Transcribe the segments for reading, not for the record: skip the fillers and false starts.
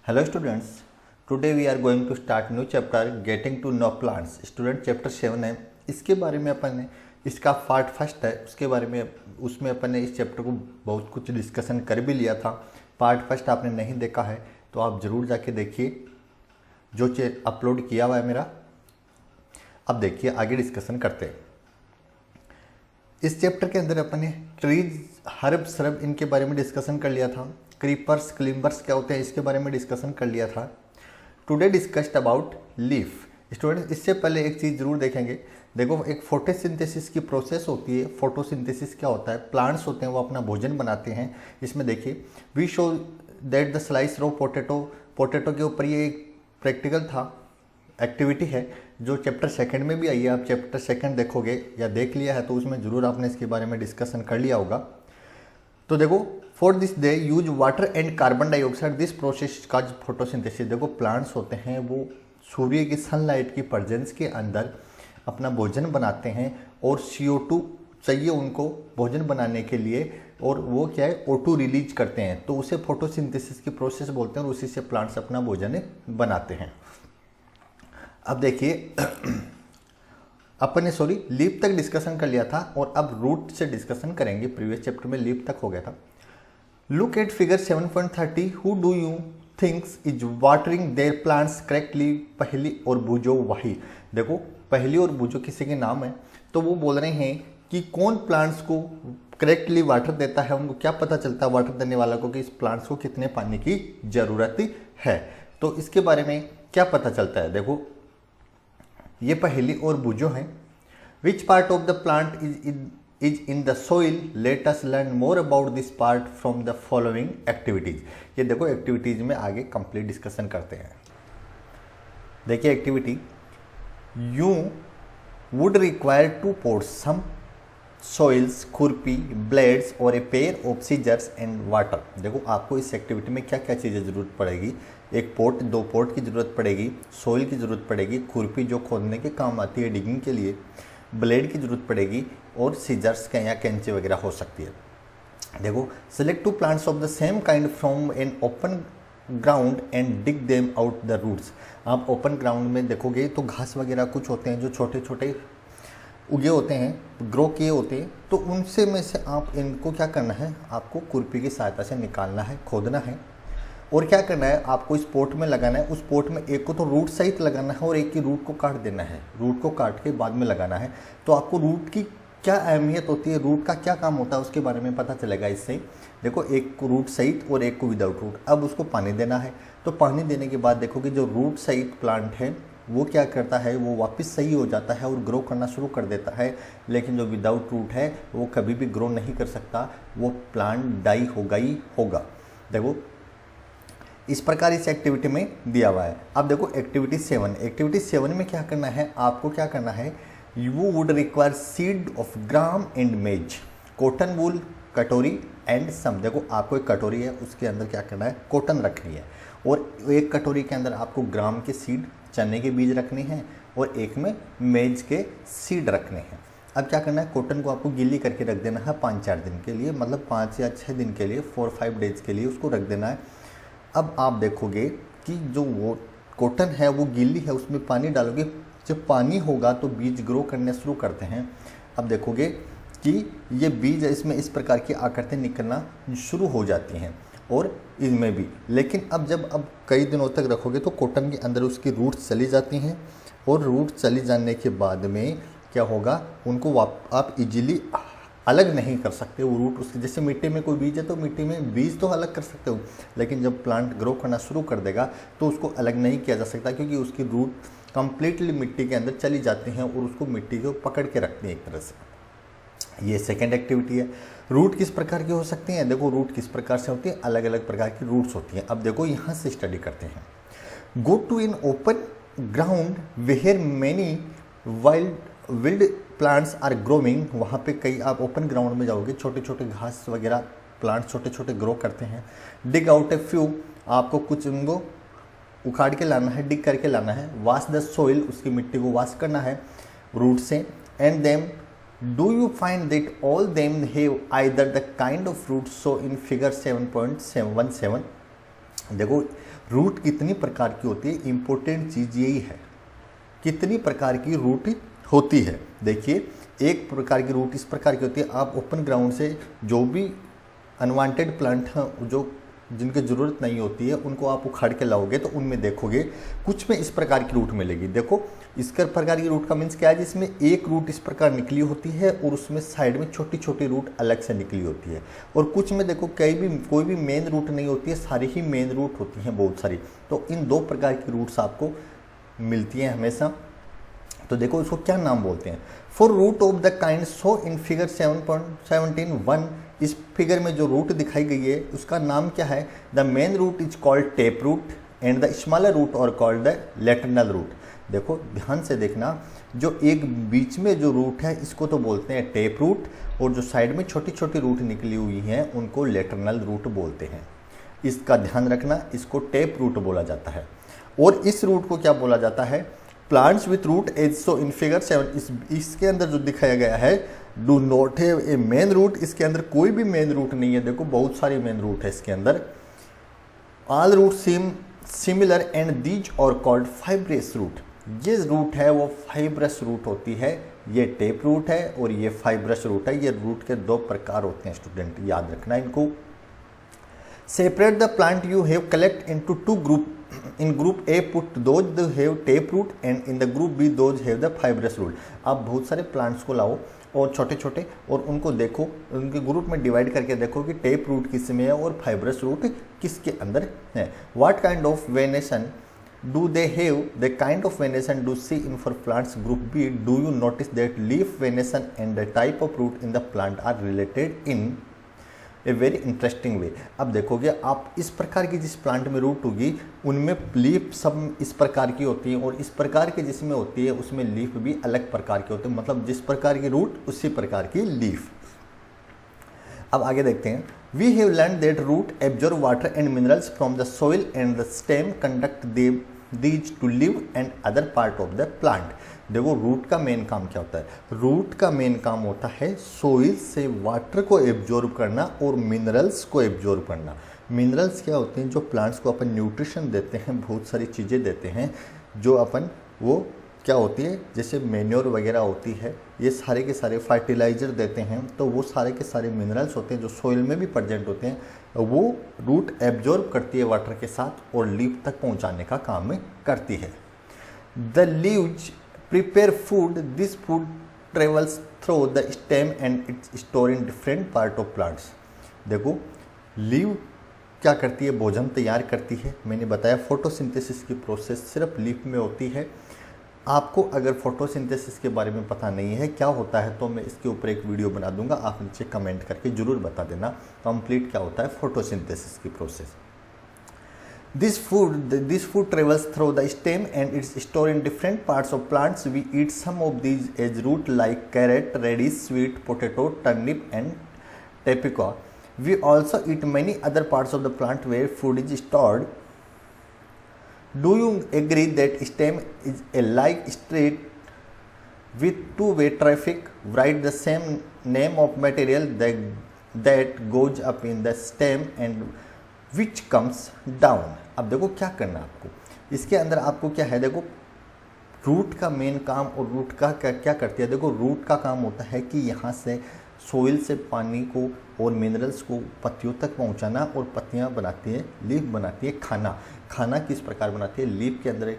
Hello students, today we are going to start new chapter getting to know plants. Student chapter 7 है, इसके बारे में अपन ने इसका पार्ट फर्स्ट है, उसके बारे में उसमें अपन ने इस चैप्टर को बहुत कुछ डिस्कशन कर भी लिया था। पार्ट फर्स्ट आपने नहीं देखा है तो आप ज़रूर जाके देखिए, जो अपलोड किया हुआ है मेरा। अब देखिए आगे डिस्कशन करते हैं। इस चैप्टर के अंदर अपन ने ट्रीज, हर्ब, सरब इनके बारे में डिस्कशन कर लिया था। क्रीपर्स, क्लिम्बर्स क्या होते हैं इसके बारे में डिस्कशन कर लिया था। Today discussed about leaf. Students इससे पहले एक चीज़ जरूर देखेंगे। देखो, एक फोटोसिंथेसिस की प्रोसेस होती है। फोटोसिंथेसिस क्या होता है? प्लांट्स होते हैं वो अपना भोजन बनाते हैं। इसमें देखिए, we show that the slice raw potato के ऊपर ये एक प्रैक्टिकल था, एक्टिविटी है जो चैप्टर सेकंड में भी आई है। आप चैप्टर सेकंड देखोगे या देख लिया है तो उसमें ज़रूर आपने इसके बारे में डिस्कशन कर लिया होगा। तो देखो, for this they use water and carbon dioxide, this process cause photosynthesis. देखो, प्लांट्स होते हैं वो सूर्य की सनलाइट की प्रेजेंस के अंदर अपना भोजन बनाते हैं और CO2 चाहिए उनको भोजन बनाने के लिए, और वो क्या है, O2 रिलीज करते हैं, तो उसे फोटोसिंथेसिस की प्रोसेस बोलते हैं और उसी से प्लांट्स अपना भोजन बनाते हैं। अब देखिए अपन ने लीफ तक डिस्कशन कर लिया था और अब रूट से डिस्कशन करेंगे। प्रीवियस चैप्टर में लीफ तक हो गया था। Look at figure 7.30। Who do you thinks is watering their plants correctly? पहली और बूझो वाही। देखो, पहली और बूझो किसी के नाम है, तो वो बोल रहे हैं कि कौन प्लांट्स को करेक्टली वाटर देता है। उनको क्या पता चलता है वाटर देने वाला को कि इस प्लांट्स को कितने पानी की जरूरत है। तो इसके बारे में क्या पता चलता है? देखो, ये पहली और बूझो हैं। Which part of the plant is in the soil? Let us learn more about this part from the following activities. ये देखो, एक्टिविटीज में आगे कंप्लीट डिस्कशन करते हैं। देखिए activity, you would require two pots, some soils, खुरपी, blades और a pair of scissors and water. देखो, आपको इस एक्टिविटी में क्या क्या चीज़ें ज़रूरत पड़ेगी? एक पोट, 2 पोट की ज़रूरत पड़ेगी, सोइल की ज़रूरत पड़ेगी, खुरपी जो खोदने के काम आती है डिगिंग के लिए, ब्लेड की ज़रूरत पड़ेगी, और सीजर्स का या कैंची वगैरह हो सकती है। देखो, select 2 plants of the same kind from an open ground and dig them out the roots. आप ओपन ग्राउंड में देखोगे तो घास वगैरह कुछ होते हैं जो छोटे छोटे उगे होते हैं, ग्रो किए होते हैं, तो उनसे में से आप इनको क्या करना है, आपको खुरपी की सहायता से निकालना है, खोदना है, और क्या करना है, आपको इस पोट में लगाना है। उस पोट में एक को तो रूट सहित लगाना है और एक की रूट को काट देना है। रूट को काट के बाद में लगाना है। तो आपको रूट की क्या अहमियत होती है, रूट का क्या काम होता है, उसके बारे में पता चलेगा इससे। देखो, एक को रूट सहित और एक को विदाउट रूट। अब उसको पानी देना है, तो पानी देने के बाद देखो कि जो रूट सहित प्लांट है वो क्या करता है, वो वापस सही हो जाता है और ग्रो करना शुरू कर देता है। लेकिन जो विदाउट रूट है वो कभी भी ग्रो नहीं कर सकता, वो प्लांट डाई होगा ही होगा। देखो, इस प्रकार इस एक्टिविटी में दिया हुआ है। अब देखो एक्टिविटी 7। एक्टिविटी 7 में क्या करना है, आपको क्या करना है, you would require seed of gram and मेज, कॉटन वूल, कटोरी एंड सम। देखो, आपको एक कटोरी है, उसके अंदर क्या करना है, कॉटन रखनी है, और एक कटोरी के अंदर आपको ग्राम के सीड, चने के बीज रखने हैं, और एक में मेज के सीड रखने हैं। अब क्या करना है, कॉटन को आपको गीली करके रख देना है 5-4 दिन के लिए, मतलब 5 या 6 दिन के लिए, 4-5 डेज के लिए उसको रख देना है। अब आप देखोगे कि जो वो कॉटन है वो गीली है, उसमें पानी डालोगे, जब पानी होगा तो बीज ग्रो करने शुरू करते हैं। अब देखोगे कि ये बीज इसमें इस प्रकार की आकृतियाँ निकलना शुरू हो जाती हैं, और इनमें भी। लेकिन अब कई दिनों तक रखोगे तो कॉटन के अंदर उसकी रूट्स चली जाती हैं, और रूट चली जाने के बाद में क्या होगा, उनको आप इजीली अलग नहीं कर सकते। वो रूट उसके, जैसे मिट्टी में कोई बीज है तो मिट्टी में बीज तो अलग कर सकते हो, लेकिन जब प्लांट ग्रो करना शुरू कर देगा तो उसको अलग नहीं किया जा सकता, क्योंकि उसकी रूट कंप्लीटली मिट्टी के अंदर चली जाती हैं और उसको मिट्टी को पकड़ के रखती हैं एक तरह से। ये सेकेंड एक्टिविटी है। रूट किस प्रकार की हो सकती हैं? देखो, रूट किस प्रकार से होती है, अलग अलग प्रकार की रूट्स होती हैं। अब देखो, यहाँ से स्टडी करते हैं। Go to in open ground where many wild plants are growing. वहाँ पे कई, आप ओपन ग्राउंड में जाओगे, छोटे छोटे घास वगैरह प्लांट्स छोटे छोटे ग्रो करते हैं। डिग आउट ए फ्यू, आपको कुछ उनको उखाड़ के लाना है, डिग करके लाना है। वॉश द सोइल, उसकी मिट्टी को वॉश करना है रूट से। And them do you find that all them have either the kind of fruit so in figure 7.17। देखो रूट कितनी प्रकार की होती है, इंपॉर्टेंट चीज़ यही है, कितनी प्रकार की रूट होती है। देखिए एक प्रकार की रूट इस प्रकार की होती है, आप ओपन ग्राउंड से जो भी अनवांटेड प्लांट हैं जो जिनकी ज़रूरत नहीं होती है उनको आप उखाड़ के लाओगे तो उनमें देखोगे कुछ में इस प्रकार की रूट मिलेगी। देखो इस प्रकार की रूट का मीन्स क्या है, जिसमें एक रूट इस प्रकार निकली होती है और उसमें साइड में छोटी छोटी रूट अलग से निकली होती है, और कुछ में देखो कोई भी मेन रूट नहीं होती है, सारी ही मेन रूट होती हैं बहुत सारी। तो इन दो प्रकार की रूट्स आपको मिलती हैं हमेशा। तो देखो इसको क्या नाम बोलते हैं, for root of the kind show in figure 7.17.1, इस फिगर में जो रूट दिखाई गई है उसका नाम क्या है, the main root is called tap root and the smaller root are called the lateral root. देखो ध्यान से देखना, जो एक बीच में जो रूट है इसको तो बोलते हैं टेप रूट, और जो साइड में छोटी छोटी रूट निकली हुई हैं उनको लैटरनल रूट बोलते हैं। इसका ध्यान रखना, इसको टेप रूट बोला जाता है। और इस रूट को क्या बोला जाता है, plants with root as so in figure 7। इसके अंदर जो दिखाया गया है do not have a main root, इसके अंदर कोई भी मेन रूट नहीं है। देखो बहुत सारी मेन रूट है इसके अंदर। All root seem similar and these are called fibrous root. ये रूट है वो फाइब्रस रूट होती है, ये टेप रूट है और ये फाइब्रस रूट है। ये रूट के दो प्रकार होते हैं स्टूडेंट, याद रखना इनको। Separate the plant you have collect into two group, in group A put those have tap root and in the group B those have the fibrous root. आप बहुत सारे प्लांट्स को लाओ और छोटे छोटे और उनको देखो, उनके ग्रुप में डिवाइड करके देखो कि टेप रूट किस में है और फाइब्रस रूट किसके अंदर है। What kind of venation do they have, the kind of venation do see in for plants group B, do you notice that leaf venation and the type of root in the plant are related in a very interesting way. अब देखोगे आप इस प्रकार की जिस plant में root होगी उनमें लीफ सब इस प्रकार की होती है, और इस प्रकार की जिसमें होती है उसमें लीफ भी अलग प्रकार के होते हैं, मतलब जिस प्रकार की रूट उसी प्रकार की लीफ। अब आगे देखते हैं। We have learn that root absorb water and minerals from the soil and the stem conduct these to live and other part of the plant. देखो रूट का मेन काम क्या होता है, रूट का मेन काम होता है सोइल से वाटर को एब्जॉर्ब करना और मिनरल्स को एब्जॉर्ब करना। मिनरल्स क्या होते हैं, जो प्लांट्स को अपन न्यूट्रिशन देते हैं, बहुत सारी चीज़ें देते हैं जो अपन वो क्या होती है, जैसे मेन्योर वगैरह होती है, ये सारे के सारे फर्टिलाइज़र देते हैं, तो वो सारे के सारे मिनरल्स होते हैं जो सोइल में भी प्रेजेंट होते हैं, वो रूट एब्जॉर्ब करती है वाटर के साथ और लीफ तक पहुंचाने का काम करती है। The leaves prepare food, this food travels through the stem and it's stored in different part of plants। देखो लीव क्या करती है, भोजन तैयार करती है। मैंने बताया फोटोसिंथेसिस की प्रोसेस सिर्फ लीफ में होती है। आपको अगर फोटोसिंथेसिस के बारे में पता नहीं है क्या होता है तो मैं इसके ऊपर एक वीडियो बना दूंगा, आप नीचे कमेंट करके जरूर बता देना कंप्लीट क्या होता है फोटोसिंथेसिस की process. This food travels through the stem and it's stored in different parts of plants. We eat some of these as root like carrot, radish, sweet potato, turnip and tapioca. We also eat many other parts of the plant where food is stored. Do you agree that stem is a like street with two-way traffic? Write the same name of material that goes up in the stem and which comes down. अब देखो क्या करना आपको, इसके अंदर आपको क्या है, देखो रूट का मेन काम और रूट का क्या करती है। देखो रूट का काम होता है कि यहाँ से सोइल से पानी को और मिनरल्स को पत्तियों तक पहुँचाना, और पत्तियाँ बनाती है, लीफ बनाती है खाना। खाना किस प्रकार बनाती है, लीफ के अंदर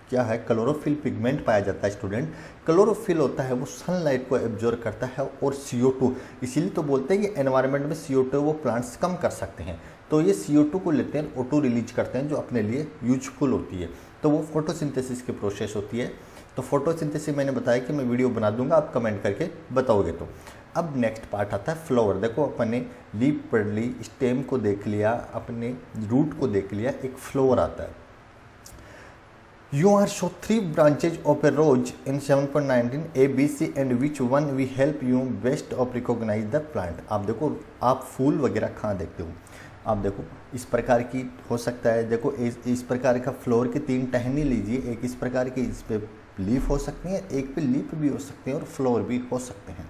क्या है, क्लोरोफिल पिगमेंट पाया जाता है स्टूडेंट। क्लोरोफिल होता है वो सनलाइट को एब्जॉर्ब करता है और CO2, इसीलिए तो बोलते हैं कि एनवायरनमेंट में CO2 वो प्लांट्स कम कर सकते हैं, तो ये CO2 को लेते हैं, O2 रिलीज करते हैं जो अपने लिए यूजफुल होती है, तो वो फोटोसिंथेसिस की प्रोसेस होती है। तो फोटोसिंथेसिस मैंने बताया कि मैं वीडियो बना दूंगा, आप कमेंट करके बताओगे तो। अब नेक्स्ट पार्ट आता है फ्लावर। देखो अपने लीफ पढ़ ली, स्टेम को देख लिया, अपने रूट को देख लिया, एक फ्लावर आता है। You are show 3 branches of a rose in 7.19 A, B, C and which one will help you best of recognize the plant। आप देखो आप फूल वगैरह कहाँ देखते हो, आप देखो इस प्रकार की हो सकता है, देखो इस प्रकार का फ्लोर की 3 टहनी लीजिए, एक इस प्रकार की इस पे लीफ हो सकती है, एक पे लीफ भी हो सकते हैं और फ्लोर भी हो सकते हैं।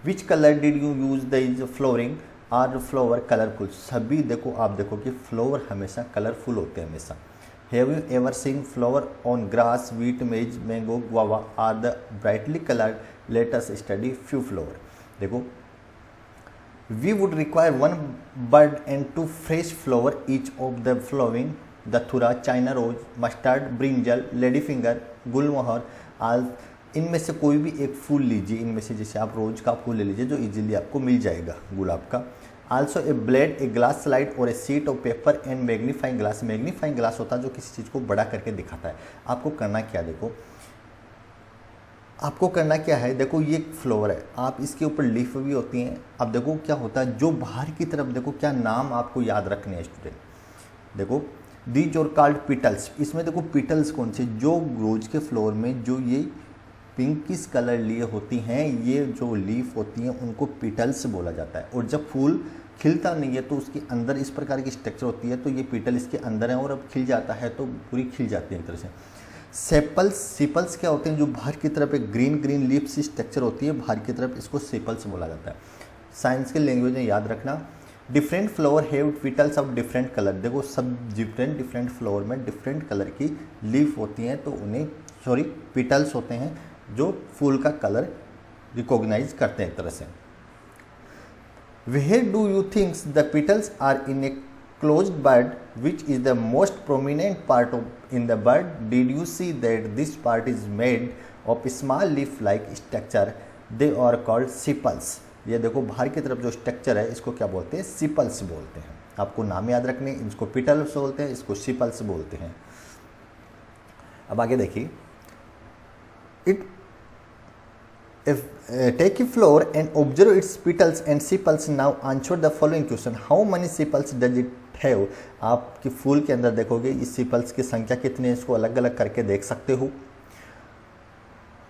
Which colour did you use the flooring are flower colourful, सभी देखो आप देखो कि फ्लावर हमेशा कलरफुल होते हैं हमेशा। Have you ever seen flower on grass, wheat, maize, mango, guava are the brightly coloured, let us study few flower. देखो we would require 1 bud and 2 fresh flower each of the following: dathura, china rose, mustard, brinjal, ladyfinger, गुलमोहर। आज इनमें से कोई भी एक फूल लीजिए, इनमें से जैसे आप रोज का फूल ले लीजिए जो इजीली आपको मिल जाएगा गुलाब का। Also a blade, a glass slide और a sheet of paper and magnifying glass. Magnifying glass होता है जो किसी चीज़ को बड़ा करके दिखाता है। आपको करना क्या, देखो आपको करना क्या है, देखो ये फ्लावर है, आप इसके ऊपर लीफ भी होती हैं। अब देखो क्या होता है, जो बाहर की तरफ देखो क्या नाम आपको याद रखने हैं स्टूडेंट। देखो दीज और कॉल्ड पिटल्स, इसमें देखो पिटल्स कौन से, जो रोज के फ्लावर में जो ये पिंकिश कलर लिए होती हैं, ये जो लीफ होती हैं उनको पिटल्स बोला जाता है। और जब फूल खिलता नहीं है तो उसके अंदर इस प्रकार की स्ट्रक्चर होती है, तो ये पिटल इसके अंदर है और अब खिल जाता है तो पूरी खिल जाती है एक तरह से। सेपल्स, सिपल्स क्या होते हैं, जो बाहर की तरफ एक ग्रीन ग्रीन लीफ सी स्ट्रक्चर होती है बाहर की तरफ, इसको सेपल्स बोला जाता है। साइंस के लैंग्वेज में याद रखना। Different flower have petals of different colour, देखो सब डिफरेंट फ्लावर में डिफरेंट कलर की लीफ होती हैं तो उन्हें पिटल्स होते हैं जो फूल का कलर रिकॉग्नाइज करते हैं एक तरह से। Where do you thinks the petals are in a closed bud, which is the most prominent part in the bud? Did you see that this part is made of small leaf-like structure? They are called sepals. ये देखो बाहर की तरफ जो structure है इसको क्या बोलते हैं, सिपल्स बोलते हैं। आपको नाम याद रखने, इसको पिटल्स बोलते हैं, इसको सिपल्स बोलते हैं। अब आगे देखिए, take a flower and observe its petals and sepals. Now answer the following question: how many sepals does it have? आपके फूल के अंदर देखोगे इस सेपल्स की संख्या कितनी है, इसको अलग अलग करके देख सकते हो।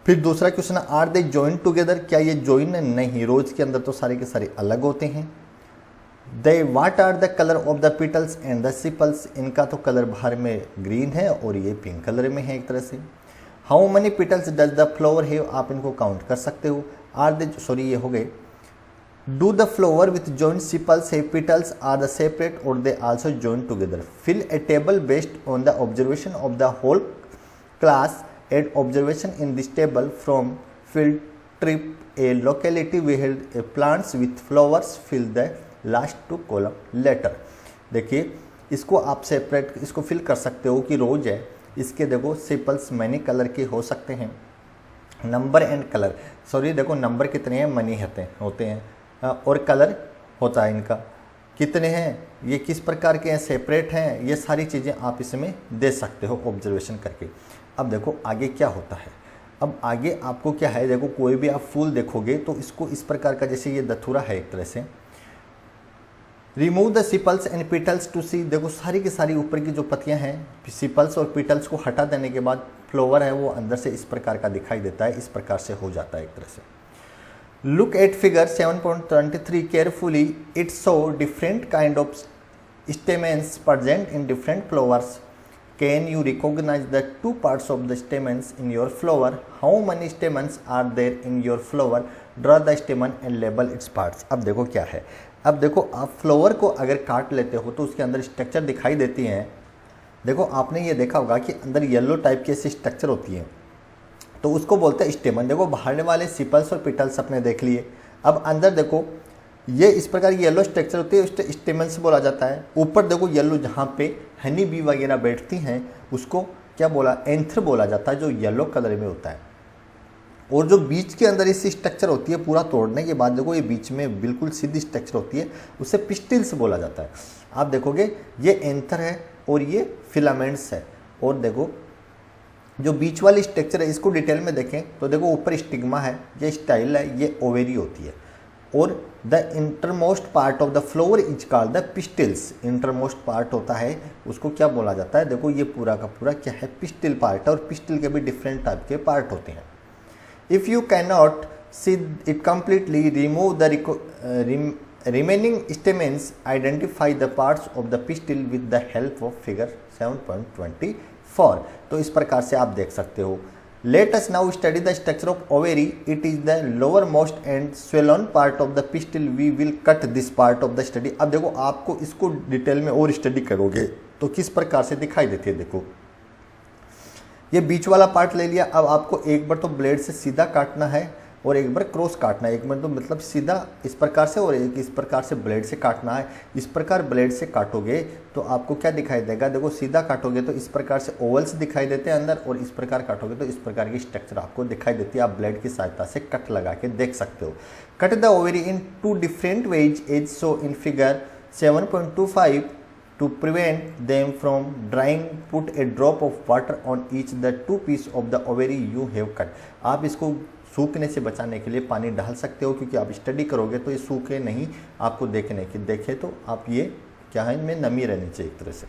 फिर दूसरा question, are they join together, क्या ये जॉइन है? नहीं, रोज के अंदर तो सारे के सारे अलग होते हैं। They what are the colour of the petals and the sepals, इनका तो कलर बाहर में ग्रीन है और ये पिंक कलर में है एक तरह से। How many petals does the flower have, आप इनको काउंट कर सकते हो। आर दे ये हो गए। Do the flower with joint sepals have petals, are the separate और they also join together. Fill a table based on the observation of the whole class add observation in this table from field trip a locality we held a plants with flowers, fill the last 2 column letter. देखिए इसको आप separate इसको fill कर सकते हो कि रोज है, इसके देखो सेपल्स मनी कलर के हो सकते हैं। नंबर एंड कलर, देखो नंबर कितने हैं, मनी होते हैं और कलर होता है इनका कितने हैं, ये किस प्रकार के हैं, सेपरेट हैं, ये सारी चीज़ें आप इसमें दे सकते हो ऑब्जर्वेशन करके। अब देखो आगे क्या होता है, अब आगे आपको क्या है, देखो कोई भी आप फूल देखोगे तो इसको इस प्रकार का, जैसे ये दथुरा है एक तरह से, रिमूव द सिपल्स एंड पिटल्स टू सी, देखो सारी की सारी ऊपर की जो पत्तियां हैं सिपल्स और पिटल्स को हटा देने के बाद फ्लावर है वो अंदर से इस प्रकार का दिखाई देता है, इस प्रकार से हो जाता है एक तरह से। Look at figure 7.23 carefully, it show different kind of stamens present in different flowers. Can you recognise the 2 parts of the stamens in your flower? How many stamens are there in your flower? Draw the stamen and label its parts. अब देखो क्या है, अब देखो आप flower को अगर काट लेते हो तो उसके अंदर स्ट्रक्चर दिखाई देती हैं। देखो आपने ये देखा होगा कि अंदर येलो टाइप की ऐसी स्ट्रक्चर होती है तो उसको बोलते हैं स्टेमन। देखो बाहर वाले सिपल्स और पिटल्स अपने देख लिए, अब अंदर देखो ये इस प्रकार की येलो स्ट्रक्चर होती है, उसको स्टेमन से बोला जाता है। ऊपर देखो येलो जहाँ पे हनी बी वगैरह बैठती हैं उसको क्या बोला, एंथर बोला जाता है, जो येलो कलर में होता है। और जो बीच के अंदर इसकी स्ट्रक्चर होती है पूरा तोड़ने के बाद देखो ये बीच में बिल्कुल सीधी स्ट्रक्चर होती है, उसे पिस्टिल्स बोला जाता है। आप देखोगे ये एंथर है और ये फिलामेंट्स है, और देखो जो बीच वाली स्ट्रक्चर है इसको डिटेल में देखें तो देखो ऊपर स्टिग्मा है, ये स्टाइल है, ये ओवेरी होती है, और the intermost part of the flower is called the pistils. Intermost part होता है उसको क्या बोला जाता है, देखो ये पूरा का पूरा क्या है, पिस्टिल पार्ट है, और पिस्टिल के भी डिफरेंट टाइप के पार्ट होते हैं। If you cannot see it completely, remove the remaining stamens. Identify the parts of the pistil with the help of figure 7.24. तो इस प्रकार से आप देख सकते हो let us now study the structure of ovary, it is the lower most and swollen part of the pistil, we will cut this part of the study. अब देखो आपको इसको डिटेल में और स्टडी करोगे तो किस प्रकार से दिखाई देती है। देखो ये बीच वाला पार्ट ले लिया, अब आपको एक बार तो ब्लेड से सीधा काटना है और एक बार क्रॉस काटना है। एक बार तो मतलब सीधा इस प्रकार से और एक इस प्रकार से ब्लेड से काटना है। इस प्रकार ब्लेड से काटोगे तो आपको क्या दिखाई देगा, देखो सीधा काटोगे तो इस प्रकार से ओवल्स दिखाई देते हैं अंदर, और इस प्रकार काटोगे तो इस प्रकार की स्ट्रक्चर आपको दिखाई देती है। आप ब्लेड की सहायता से कट लगा के देख सकते हो। Cut the ovary in 2 different ways as so in figure 7.25। To prevent them from drying, put a drop of water on each the 2 piece of the ovary you have cut। आप इसको सूखने से बचाने के लिए पानी डाल सकते हो, क्योंकि आप स्टडी करोगे तो ये सूखे नहीं, आपको देखे तो आप ये क्या है, इनमें नमी रहनी चाहिए एक तरह से।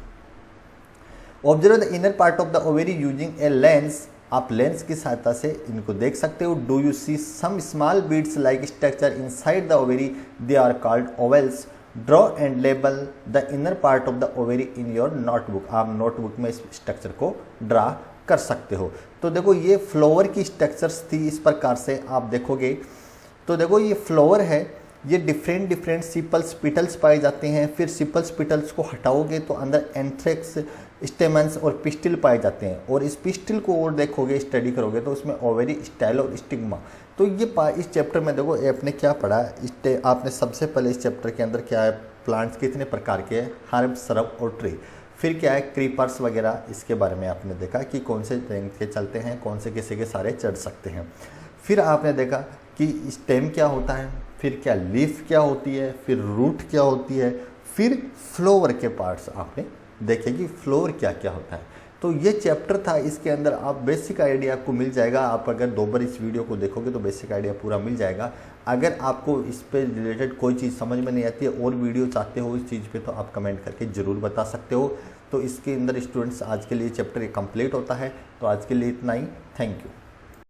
Observe the inner part of the ovary using a lens, आप लेंस की सहायता से इनको देख सकते हो। Do you see some small beads like structure inside the ovary, they are called ovules. Draw and label the inner part of the ovary in your notebook, आप notebook में इस स्ट्रक्चर को ड्रा कर सकते हो। तो देखो ये फ्लावर की स्ट्रक्चर्स थी, इस प्रकार से आप देखोगे तो देखो ये फ्लावर है, ये डिफरेंट सिपल्स पिटल्स पाए जाते हैं। फिर सिपल्स पिटल्स को हटाओगे तो अंदर एंथ्रेक्स, स्टेमन्स और पिस्टिल पाए जाते हैं, और इस पिस्टिल को और देखोगे स्टडी करोगे तो उसमें ओवरी, स्टाइल और स्टिग्मा। तो ये इस चैप्टर में देखो आपने क्या पढ़ा, आपने सबसे पहले इस चैप्टर के अंदर क्या है, प्लांट्स कितने प्रकार के हैं, हर्ब, श्रब और ट्री। फिर क्या है, क्रीपर्स वगैरह, इसके बारे में आपने देखा कि कौन से रेंज के चलते हैं, कौन से किसी के सारे चढ़ सकते हैं। फिर आपने देखा कि स्टेम क्या होता है, फिर क्या लीफ क्या होती है, फिर रूट क्या होती है, फिर फ्लावर के पार्ट्स आपने देखे कि फ्लावर क्या क्या होता है। तो ये चैप्टर था, इसके अंदर आप बेसिक आइडिया आपको मिल जाएगा। आप अगर 2 बार इस वीडियो को देखोगे तो बेसिक आइडिया पूरा मिल जाएगा। अगर आपको इस पे रिलेटेड कोई चीज़ समझ में नहीं आती है और वीडियो चाहते हो इस चीज़ पे, तो आप कमेंट करके ज़रूर बता सकते हो। तो इसके अंदर स्टूडेंट्स आज के लिए चैप्टर कंप्लीट होता है। तो आज के लिए इतना ही, थैंक यू।